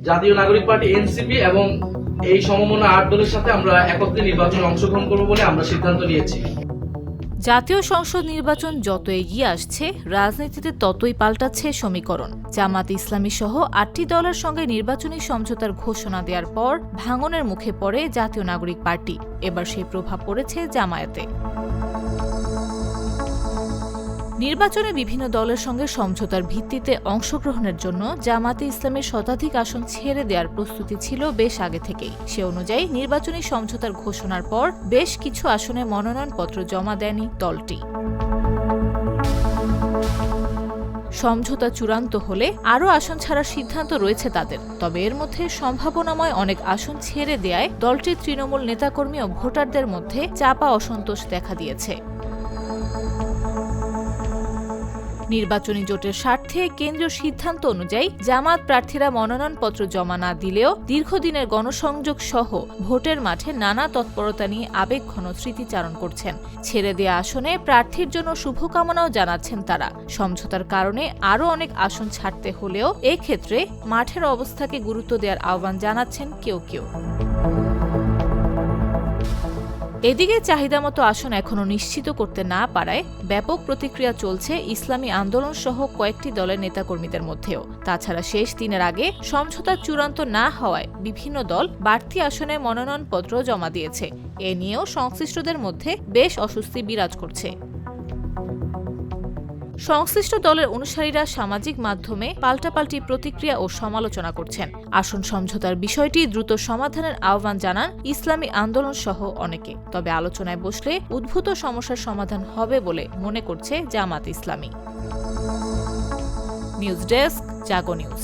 জাতীয় নাগরিক party NCP এবং এই সমমনা 8 দলের সাথে আমরা একত্রে নির্বাচনে অংশগ্রহণ করব বলে আমরা সিদ্ধান্ত নিয়েছি। জাতীয় সংসদ নির্বাচন যত এগিয়ে আসছে, রাজনীতিতে ততই পাল্টাচ্ছে সমীকরণ। জামাত ইসলামী সহ 8টি দলের সঙ্গে নির্বাচনী সমঝোতার ঘোষণা দেওয়ার পর ভাঙনের মুখে পড়ে জাতীয় নাগরিক পার্টি। এবার সেই প্রভাব পড়েছে জামায়াতে। নির্বাচনে বিভিন্ন দলের সঙ্গে সমঝোতার ভিত্তিতে অংশগ্রহণের জন্য জামাতে ইসলামের শতাধিক আসন ছেড়ে দেওয়ার প্রস্তুতি ছিল বেশ আগে থেকেই। সে অনুযায়ী নির্বাচনী সমঝোতার ঘোষণার পর বেশ কিছু আসনে মনোনয়নপত্র জমা দেয়নি দলটি। সমঝোতা চূড়ান্ত হলে আরও আসন ছাড়ার সিদ্ধান্ত রয়েছে তাদের। তবে এর মধ্যে সম্ভাবনাময় অনেক আসন ছেড়ে দেয়ায় দলটির তৃণমূল নেতাকর্মী ও ভোটারদের মধ্যে চাপা অসন্তোষ দেখা দিয়েছে। নির্বাচনী জোটের স্বার্থে কেন্দ্রীয় সিদ্ধান্ত অনুযায়ী জামাত প্রার্থীরা মনোনয়নপত্র জমা না দিলেও দীর্ঘদিনের গণসংযোগ সহ ভোটের মাঠে নানা তৎপরতা নিয়ে আবেগঘন স্মৃতিচারণ করছেন। ছেড়ে দেয়া আসনে প্রার্থীর জন্য শুভকামনাও জানাচ্ছেন তারা। সমঝোতার কারণে আরও অনেক আসন ছাড়তে হলেও এক্ষেত্রে মাঠের অবস্থাকে গুরুত্ব দেওয়ার আহ্বান জানাচ্ছেন কেউ কেউ। এদিকে চাহিদামতো আসন এখনও নিশ্চিত করতে না পারায় ব্যাপক প্রতিক্রিয়া চলছে ইসলামী আন্দোলন সহ কয়েকটি দলের নেতাকর্মীদের মধ্যেও। তাছাড়া শেষ দিনের আগে সমঝোতা চূড়ান্ত না হওয়ায় বিভিন্ন দল বাড়তি আসনে মনোনয়নপত্র জমা দিয়েছে। এ নিয়েও সংশ্লিষ্টদের মধ্যে বেশ অস্বস্তি বিরাজ করছে। সংশ্লিষ্ট দলের অনুসারীরা সামাজিক মাধ্যমে পাল্টাপাল্টি প্রতিক্রিয়া ও সমালোচনা করছেন। আসন সমঝোতার বিষয়টি দ্রুত সমাধানের আহ্বান জানান ইসলামী আন্দোলন সহ অনেকে। তবে আলোচনায় বসলে উদ্ভূত সমস্যার সমাধান হবে বলে মনে করছে জামাত ইসলামী। নিউজ ডেস্ক, জাগো নিউজ।